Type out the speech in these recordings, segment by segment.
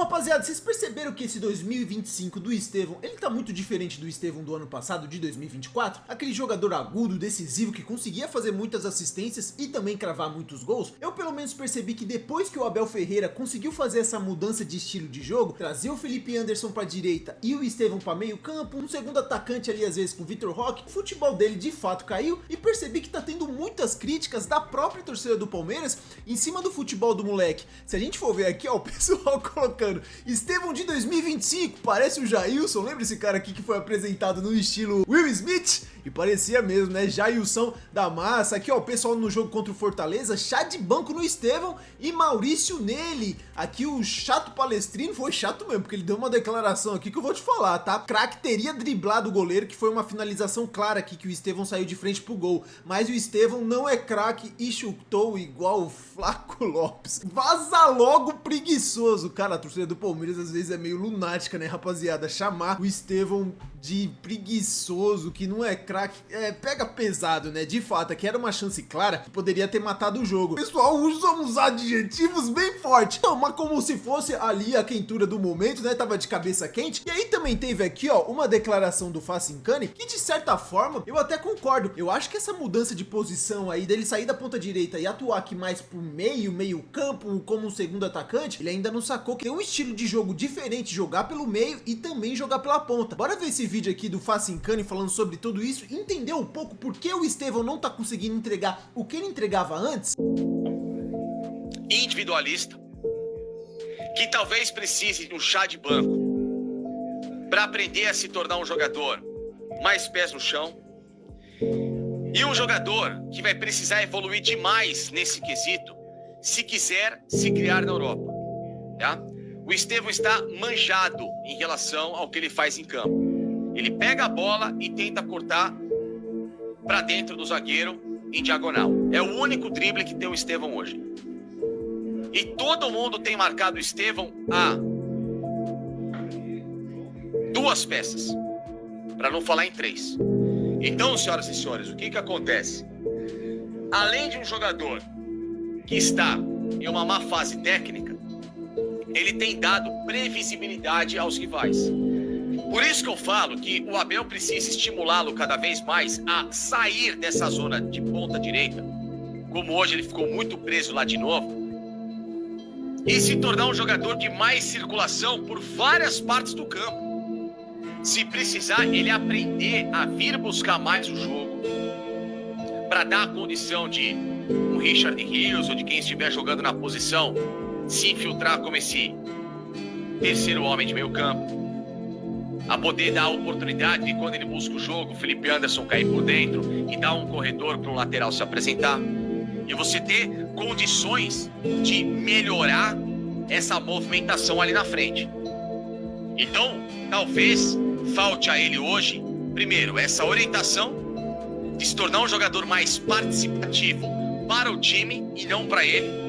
rapaziada, vocês perceberam que esse 2025 do Estevão, ele tá muito diferente do Estevão do ano passado, de 2024? Aquele jogador agudo, decisivo, que conseguia fazer muitas assistências e também cravar muitos gols? Eu pelo menos percebi que depois que o Abel Ferreira conseguiu fazer essa mudança de estilo de jogo, trazer o Felipe Anderson pra direita e o Estevão pra meio campo, um segundo atacante ali às vezes com o Vitor Roque, o futebol dele de fato caiu, e percebi que tá tendo muitas críticas da própria torcida do Palmeiras em cima do futebol do moleque. Se a gente for ver aqui, ó, o pessoal colocando Estevão de 2025, parece o Jailson, lembra esse cara aqui que foi apresentado no estilo Will Smith? E parecia mesmo, né? Jailson da massa. Aqui, ó, o pessoal no jogo contra o Fortaleza, chá de banco no Estevão e Maurício nele. Aqui o chato palestrino foi chato mesmo, porque ele deu uma declaração aqui que eu vou te falar, tá? Craque teria driblado o goleiro, que foi uma finalização clara aqui, que o Estevão saiu de frente pro gol. Mas o Estevão não é craque e chutou igual o Flaco Lopes. Vaza logo, preguiçoso. Cara, a torcida do Palmeiras às vezes é meio lunática, né, rapaziada? Chamar o Estevão de preguiçoso, que não é craque, pega pesado, né? De fato, aqui era uma chance clara que poderia ter matado o jogo. O pessoal usa uns adjetivos bem fortes, então, mas como se fosse ali a quentura do momento, né? Tava de cabeça quente. E aí também teve aqui, ó, uma declaração do Facincani, que de certa forma, eu até concordo. Eu acho que essa mudança de posição aí, dele sair da ponta direita e atuar aqui mais pro meio campo, como um segundo atacante, ele ainda não sacou que tem um estilo de jogo diferente, jogar pelo meio e também jogar pela ponta. Bora ver esse vídeo aqui do Facincani falando sobre tudo isso e entender um pouco por que o Estevão não tá conseguindo entregar o que ele entregava antes. Individualista, que talvez precise de um chá de banco para aprender a se tornar um jogador mais pés no chão, e um jogador que vai precisar evoluir demais nesse quesito se quiser se criar na Europa, tá? O Estevão está manjado em relação ao que ele faz em campo. Ele pega a bola e tenta cortar para dentro do zagueiro em diagonal. É o único drible que tem o Estevão hoje. E todo mundo tem marcado o Estevão a duas peças, para não falar em três. Então, senhoras e senhores, o que acontece? Além de um jogador que está em uma má fase técnica, ele tem dado previsibilidade aos rivais. Por isso que eu falo que o Abel precisa estimulá-lo cada vez mais a sair dessa zona de ponta direita, como hoje ele ficou muito preso lá de novo, e se tornar um jogador de mais circulação por várias partes do campo. Se precisar, ele aprender a vir buscar mais o jogo, para dar a condição de um Richard Rios ou de quem estiver jogando na posição se infiltrar como esse terceiro homem de meio campo, a poder dar a oportunidade de, quando ele busca o jogo, o Felipe Anderson cair por dentro e dar um corredor para um lateral se apresentar, e você ter condições de melhorar essa movimentação ali na frente. Então, talvez falte a ele hoje, primeiro, essa orientação de se tornar um jogador mais participativo para o time e não para ele.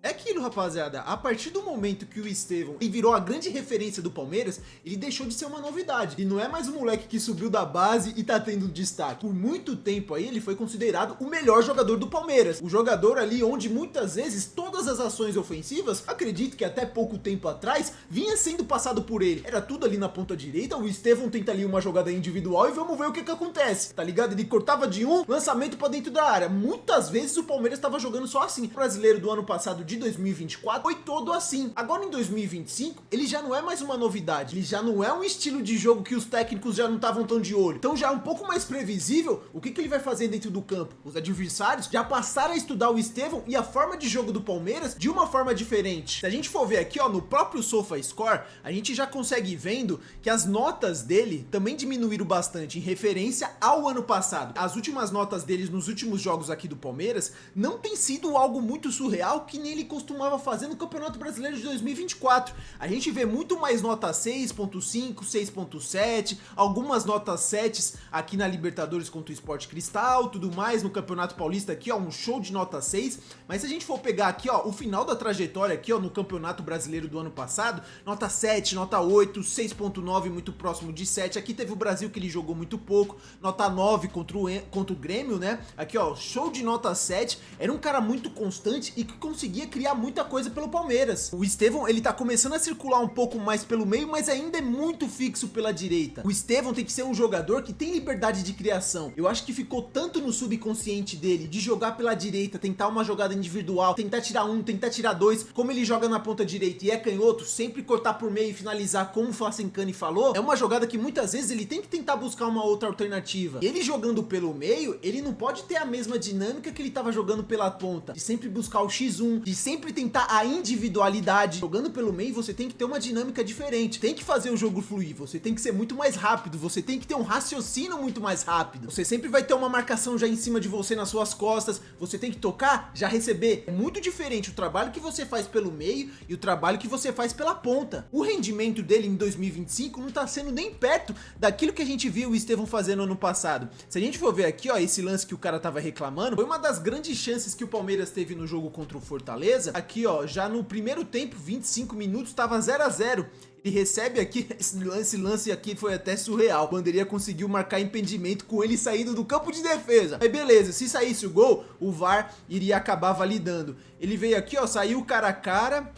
É aquilo, rapaziada, a partir do momento que o Estevão virou a grande referência do Palmeiras, ele deixou de ser uma novidade. E não é mais um moleque que subiu da base e tá tendo destaque. Por muito tempo aí, ele foi considerado o melhor jogador do Palmeiras. O jogador ali onde muitas vezes todas as ações ofensivas, acredito que até pouco tempo atrás, vinha sendo passado por ele. Era tudo ali na ponta direita, o Estevão tenta ali uma jogada individual e vamos ver o que acontece, tá ligado? Ele cortava de um, lançamento pra dentro da área. Muitas vezes o Palmeiras tava jogando só assim. O brasileiro do ano passado, de 2024, foi todo assim. Agora em 2025, ele já não é mais uma novidade, ele já não é um estilo de jogo que os técnicos já não estavam tão de olho. Então já é um pouco mais previsível o que ele vai fazer dentro do campo. Os adversários já passaram a estudar o Estevão e a forma de jogo do Palmeiras de uma forma diferente. Se a gente for ver aqui, ó, no próprio SofaScore, a gente já consegue ir vendo que as notas dele também diminuíram bastante em referência ao ano passado. As últimas notas deles nos últimos jogos aqui do Palmeiras não tem sido algo muito surreal que nem ele costumava fazer no Campeonato Brasileiro de 2024. A gente vê muito mais nota 6.5, 6.7, algumas notas 7 aqui na Libertadores contra o Sport Cristal, tudo mais no Campeonato Paulista aqui, ó, um show de nota 6. Mas se a gente for pegar aqui, ó, o final da trajetória aqui, ó, no Campeonato Brasileiro do ano passado, nota 7, nota 8, 6.9 muito próximo de 7. Aqui teve o Brasil que ele jogou muito pouco, nota 9 contra o Grêmio, né? Aqui, ó, show de nota 7. Era um cara muito constante e que conseguia criar muito muita coisa pelo Palmeiras. O Estevão, ele tá começando a circular um pouco mais pelo meio, mas ainda é muito fixo pela direita. O Estevão tem que ser um jogador que tem liberdade de criação. Eu acho que ficou tanto no subconsciente dele de jogar pela direita, tentar uma jogada individual, tentar tirar um, tentar tirar dois, como ele joga na ponta direita e é canhoto, sempre cortar por meio e finalizar como o Flasencani falou, é uma jogada que muitas vezes ele tem que tentar buscar uma outra alternativa. Ele jogando pelo meio, ele não pode ter a mesma dinâmica que ele tava jogando pela ponta, de sempre buscar o X1, de sempre tentar a individualidade. Jogando pelo meio, você tem que ter uma dinâmica diferente, tem que fazer o jogo fluir, você tem que ser muito mais rápido, você tem que ter um raciocínio muito mais rápido. Você sempre vai ter uma marcação já em cima de você nas suas costas, você tem que tocar, já receber. É muito diferente o trabalho que você faz pelo meio e o trabalho que você faz pela ponta. O rendimento dele em 2025 não tá sendo nem perto daquilo que a gente viu o Estevão fazendo ano passado. Se a gente for ver aqui, ó, esse lance que o cara tava reclamando, foi uma das grandes chances que o Palmeiras teve no jogo contra o Fortaleza. Aqui, ó, já no primeiro tempo, 25 minutos, tava 0 a 0. Ele recebe aqui, esse lance aqui foi até surreal. O Bandeira conseguiu marcar impedimento com ele saindo do campo de defesa. Aí beleza, se saísse o gol, o VAR iria acabar validando. Ele veio aqui, ó, saiu cara a cara,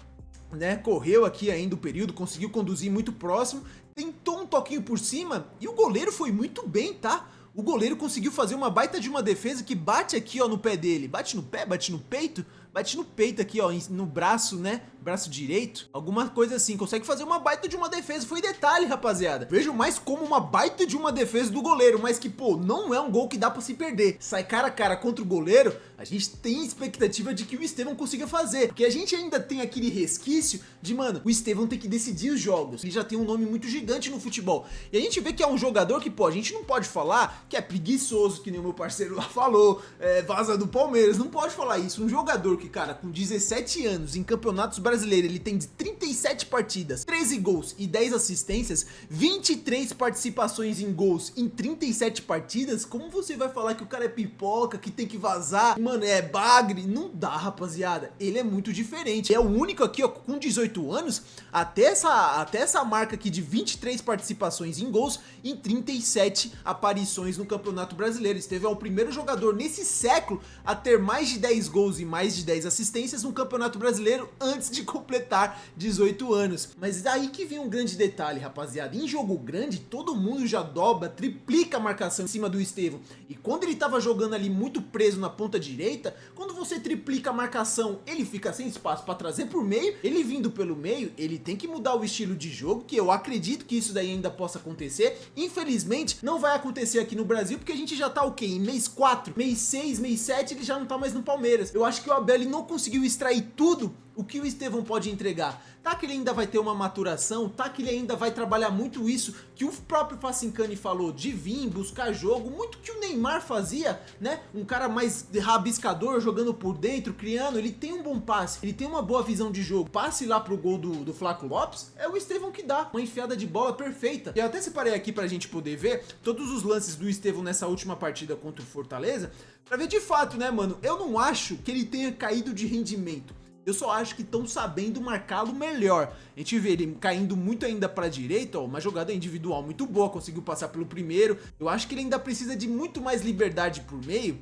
né, correu aqui ainda o período, conseguiu conduzir muito próximo, tentou um toquinho por cima e o goleiro foi muito bem, tá? O goleiro conseguiu fazer uma baita de uma defesa que bate aqui, ó, no pé dele. Bate no pé, bate no peito, bate no peito aqui, ó, no braço, né? Braço direito, alguma coisa assim, consegue fazer uma baita de uma defesa. Foi detalhe, rapaziada, vejo mais como uma baita de uma defesa do goleiro, mas que, pô, não é um gol que dá pra se perder. Sai cara a cara contra o goleiro, a gente tem expectativa de que o Estevão consiga fazer, porque a gente ainda tem aquele resquício de, mano, o Estevão tem que decidir os jogos, ele já tem um nome muito gigante no futebol, e a gente vê que é um jogador que, pô, a gente não pode falar que é preguiçoso, que nem o meu parceiro lá falou, vaza do Palmeiras, não pode falar isso. Um jogador que, cara, com 17 anos em campeonatos brasileiro, ele tem 37 partidas, 13 gols e 10 assistências, 23 participações em gols em 37 partidas. Como você vai falar que o cara é pipoca, que tem que vazar, mano, é bagre? Não dá, rapaziada, ele é muito diferente. É o único aqui, ó, com 18 anos, até essa marca aqui de 23 participações em gols em 37 aparições no Campeonato Brasileiro. Esteve é o primeiro jogador nesse século a ter mais de 10 gols e mais de 10 assistências no Campeonato Brasileiro antes de completar 18 anos. Mas daí que vem um grande detalhe, rapaziada. Em jogo grande, todo mundo já dobra, triplica a marcação em cima do Estevão. E quando ele tava jogando ali muito preso na ponta direita, quando você triplica a marcação, ele fica sem espaço para trazer por meio. Ele vindo pelo meio, ele tem que mudar o estilo de jogo, que eu acredito que isso daí ainda possa acontecer. Infelizmente, não vai acontecer aqui no Brasil, porque a gente já tá o quê? Em mês 4, mês 6, mês 7, ele já não tá mais no Palmeiras. Eu acho que o Abel ele não conseguiu extrair tudo o que o Estevão pode entregar. Tá que ele ainda vai ter uma maturação, tá que ele ainda vai trabalhar muito isso que o próprio Flasencani falou, de vir, buscar jogo, muito que o Neymar fazia, né? Um cara mais rabiscador, jogando por dentro, criando. Ele tem um bom passe, ele tem uma boa visão de jogo. Passe lá pro gol do Flaco Lopes, é o Estevão que dá, uma enfiada de bola perfeita. Eu até separei aqui pra gente poder ver todos os lances do Estevão nessa última partida contra o Fortaleza, pra ver de fato, né, mano? Eu não acho que ele tenha caído de rendimento. Eu só acho que estão sabendo marcá-lo melhor. A gente vê ele caindo muito ainda para a direita, ó, uma jogada individual muito boa, conseguiu passar pelo primeiro. Eu acho que ele ainda precisa de muito mais liberdade por meio,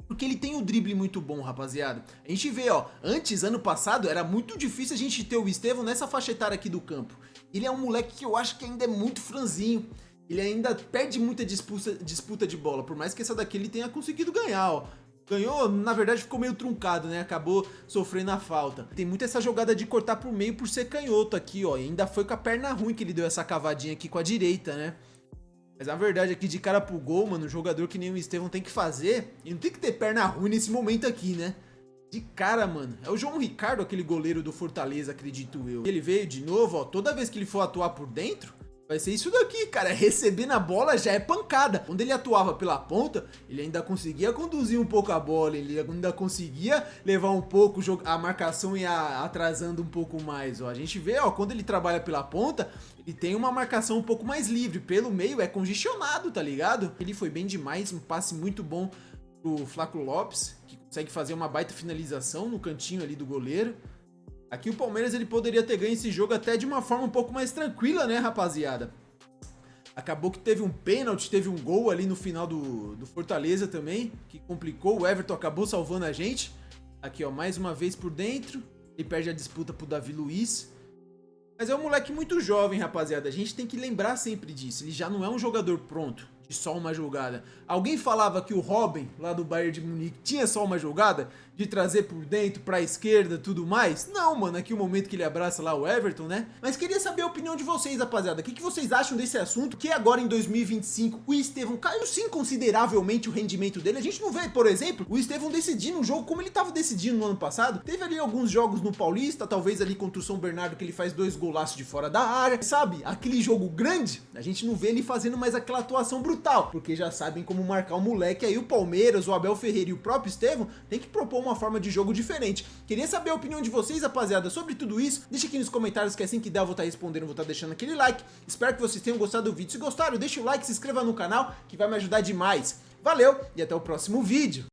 porque ele tem um drible muito bom, rapaziada. A gente vê, ó, antes, ano passado, era muito difícil a gente ter o Estevão nessa faixa etária aqui do campo. Ele é um moleque que eu acho que ainda é muito franzinho. Ele ainda perde muita disputa de bola, por mais que essa daqui ele tenha conseguido ganhar, ó. Ganhou, na verdade ficou meio truncado, né? Acabou sofrendo a falta. Tem muito essa jogada de cortar por meio por ser canhoto aqui, ó. E ainda foi com a perna ruim que ele deu essa cavadinha aqui com a direita, né? Mas a verdade é que de cara pro gol, mano, um jogador que nem o Estevão tem que fazer, e não tem que ter perna ruim nesse momento aqui, né? De cara, mano. É o João Ricardo, aquele goleiro do Fortaleza, acredito eu. Ele veio de novo, ó. Toda vez que ele for atuar por dentro, vai ser isso daqui, cara, receber na bola já é pancada. Quando ele atuava pela ponta, ele ainda conseguia conduzir um pouco a bola, ele ainda conseguia levar um pouco a marcação e atrasando um pouco mais, ó. A gente vê, ó, quando ele trabalha pela ponta, ele tem uma marcação um pouco mais livre, pelo meio é congestionado, tá ligado? Ele foi bem demais, um passe muito bom pro Flaco Lopes, que consegue fazer uma baita finalização no cantinho ali do goleiro. Aqui o Palmeiras ele poderia ter ganho esse jogo até de uma forma um pouco mais tranquila, né, rapaziada? Acabou que teve um pênalti, teve um gol ali no final do Fortaleza também, que complicou. O Everton acabou salvando a gente. Aqui, ó, mais uma vez por dentro. Ele perde a disputa pro Davi Luiz. Mas é um moleque muito jovem, rapaziada. A gente tem que lembrar sempre disso. Ele já não é um jogador pronto de só uma jogada. Alguém falava que o Robben, lá do Bayern de Munique, tinha só uma jogada? De trazer por dentro, pra esquerda, tudo mais? Não, mano, aqui o momento que ele abraça lá o Everton, né? Mas queria saber a opinião de vocês, rapaziada. O que vocês acham desse assunto? Que agora em 2025 o Estevão caiu sim consideravelmente o rendimento dele. A gente não vê, por exemplo, o Estevão decidindo um jogo como ele tava decidindo no ano passado. Teve ali alguns jogos no Paulista, talvez ali contra o São Bernardo, que ele faz 2 golaços de fora da área. Sabe, aquele jogo grande, a gente não vê ele fazendo mais aquela atuação brutal, porque já sabem como marcar o moleque. Aí o Palmeiras, o Abel Ferreira e o próprio Estevão tem que propor uma forma de jogo diferente. Queria saber a opinião de vocês, rapaziada, sobre tudo isso. Deixa aqui nos comentários que assim que der eu vou estar respondendo, vou estar deixando aquele like. Espero que vocês tenham gostado do vídeo. Se gostaram, deixa o like, se inscreva no canal, que vai me ajudar demais. Valeu e até o próximo vídeo.